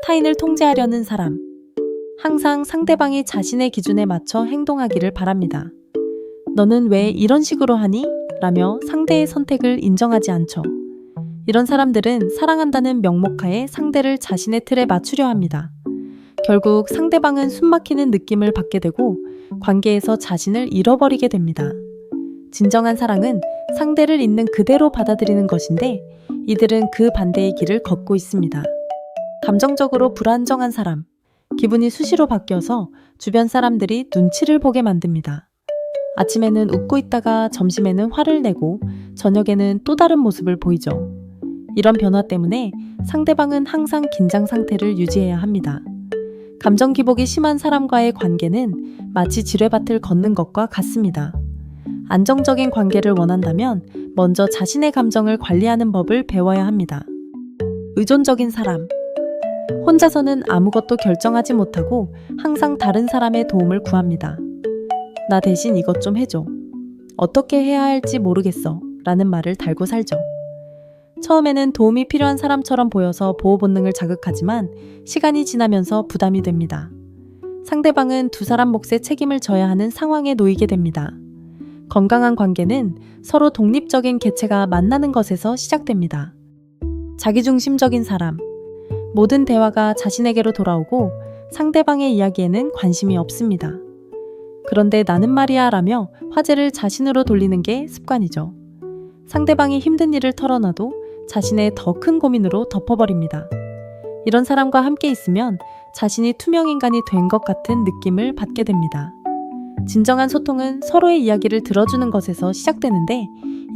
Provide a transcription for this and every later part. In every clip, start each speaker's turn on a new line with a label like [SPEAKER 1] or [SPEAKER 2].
[SPEAKER 1] 타인을 통제하려는 사람. 항상 상대방이 자신의 기준에 맞춰 행동하기를 바랍니다. 너는 왜 이런 식으로 하니? 라며 상대의 선택을 인정하지 않죠. 이런 사람들은 사랑한다는 명목하에 상대를 자신의 틀에 맞추려 합니다. 결국 상대방은 숨막히는 느낌을 받게 되고 관계에서 자신을 잃어버리게 됩니다. 진정한 사랑은 상대를 있는 그대로 받아들이는 것인데 이들은 그 반대의 길을 걷고 있습니다. 감정적으로 불안정한 사람. 기분이 수시로 바뀌어서 주변 사람들이 눈치를 보게 만듭니다. 아침에는 웃고 있다가 점심에는 화를 내고 저녁에는 또 다른 모습을 보이죠. 이런 변화 때문에 상대방은 항상 긴장 상태를 유지해야 합니다. 감정 기복이 심한 사람과의 관계는 마치 지뢰밭을 걷는 것과 같습니다. 안정적인 관계를 원한다면 먼저 자신의 감정을 관리하는 법을 배워야 합니다. 의존적인 사람. 혼자서는 아무것도 결정하지 못하고 항상 다른 사람의 도움을 구합니다. 나 대신 이것 좀 해줘. 어떻게 해야 할지 모르겠어. 라는 말을 달고 살죠. 처음에는 도움이 필요한 사람처럼 보여서 보호 본능을 자극하지만 시간이 지나면서 부담이 됩니다. 상대방은 두 사람 몫의 책임을 져야 하는 상황에 놓이게 됩니다. 건강한 관계는 서로 독립적인 개체가 만나는 것에서 시작됩니다. 자기중심적인 사람. 모든 대화가 자신에게로 돌아오고 상대방의 이야기에는 관심이 없습니다. 그런데 나는 말이야 라며 화제를 자신으로 돌리는 게 습관이죠. 상대방이 힘든 일을 털어놔도 자신의 더 큰 고민으로 덮어버립니다. 이런 사람과 함께 있으면 자신이 투명인간이 된 것 같은 느낌을 받게 됩니다. 진정한 소통은 서로의 이야기를 들어주는 것에서 시작되는데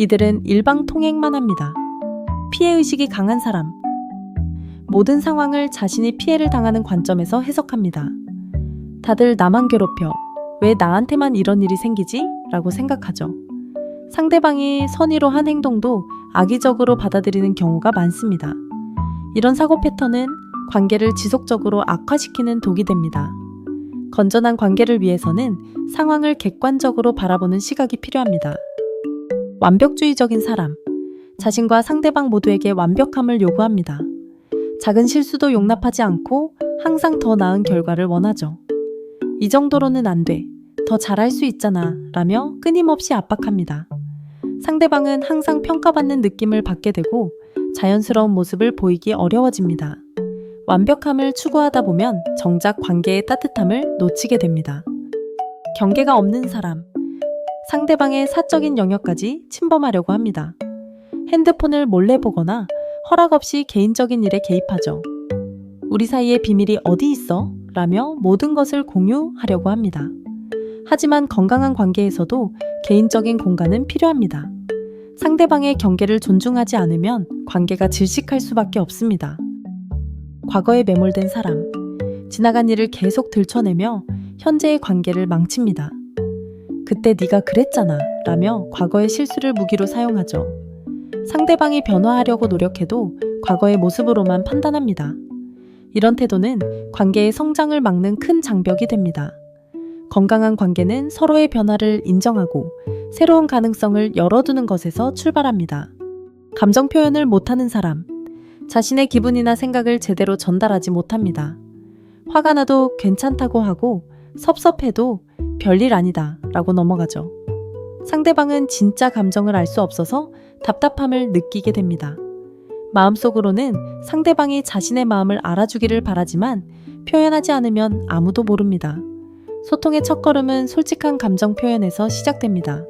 [SPEAKER 1] 이들은 일방통행만 합니다. 피해의식이 강한 사람. 모든 상황을 자신이 피해를 당하는 관점에서 해석합니다. 다들 나만 괴롭혀. 왜 나한테만 이런 일이 생기지? 라고 생각하죠. 상대방이 선의로 한 행동도 악의적으로 받아들이는 경우가 많습니다. 이런 사고 패턴은 관계를 지속적으로 악화시키는 독이 됩니다. 건전한 관계를 위해서는 상황을 객관적으로 바라보는 시각이 필요합니다. 완벽주의적인 사람. 자신과 상대방 모두에게 완벽함을 요구합니다. 작은 실수도 용납하지 않고 항상 더 나은 결과를 원하죠. 이 정도로는 안 돼. 더 잘할 수 있잖아. 라며 끊임없이 압박합니다. 상대방은 항상 평가받는 느낌을 받게 되고 자연스러운 모습을 보이기 어려워집니다. 완벽함을 추구하다 보면 정작 관계의 따뜻함을 놓치게 됩니다. 경계가 없는 사람. 상대방의 사적인 영역까지 침범하려고 합니다. 핸드폰을 몰래 보거나 허락 없이 개인적인 일에 개입하죠. 우리 사이의 비밀이 어디 있어? 라며 모든 것을 공유하려고 합니다. 하지만 건강한 관계에서도 개인적인 공간은 필요합니다. 상대방의 경계를 존중하지 않으면 관계가 질식할 수밖에 없습니다. 과거에 매몰된 사람. 지나간 일을 계속 들춰내며 현재의 관계를 망칩니다. 그때 네가 그랬잖아 라며 과거의 실수를 무기로 사용하죠. 상대방이 변화하려고 노력해도 과거의 모습으로만 판단합니다. 이런 태도는 관계의 성장을 막는 큰 장벽이 됩니다. 건강한 관계는 서로의 변화를 인정하고 새로운 가능성을 열어두는 것에서 출발합니다. 감정 표현을 못하는 사람. 자신의 기분이나 생각을 제대로 전달하지 못합니다. 화가 나도 괜찮다고 하고 섭섭해도 별일 아니다 라고 넘어가죠. 상대방은 진짜 감정을 알 수 없어서 답답함을 느끼게 됩니다. 마음속으로는 상대방이 자신의 마음을 알아주기를 바라지만 표현하지 않으면 아무도 모릅니다. 소통의 첫걸음은 솔직한 감정 표현에서 시작됩니다.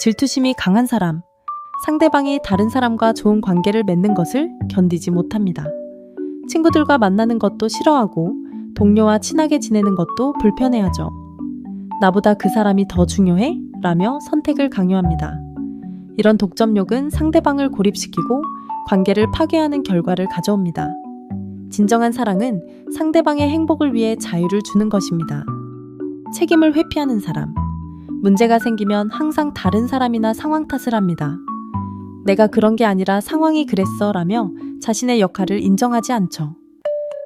[SPEAKER 1] 질투심이 강한 사람. 상대방이 다른 사람과 좋은 관계를 맺는 것을 견디지 못합니다. 친구들과 만나는 것도 싫어하고 동료와 친하게 지내는 것도 불편해하죠. 나보다 그 사람이 더 중요해? 라며 선택을 강요합니다. 이런 독점욕은 상대방을 고립시키고 관계를 파괴하는 결과를 가져옵니다. 진정한 사랑은 상대방의 행복을 위해 자유를 주는 것입니다. 책임을 회피하는 사람. 문제가 생기면 항상 다른 사람이나 상황 탓을 합니다. 내가 그런 게 아니라 상황이 그랬어 라며 자신의 역할을 인정하지 않죠.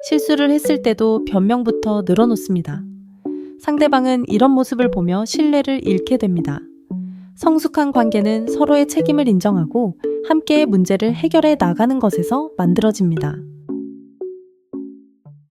[SPEAKER 1] 실수를 했을 때도 변명부터 늘어놓습니다. 상대방은 이런 모습을 보며 신뢰를 잃게 됩니다. 성숙한 관계는 서로의 책임을 인정하고 함께 문제를 해결해 나가는 것에서 만들어집니다.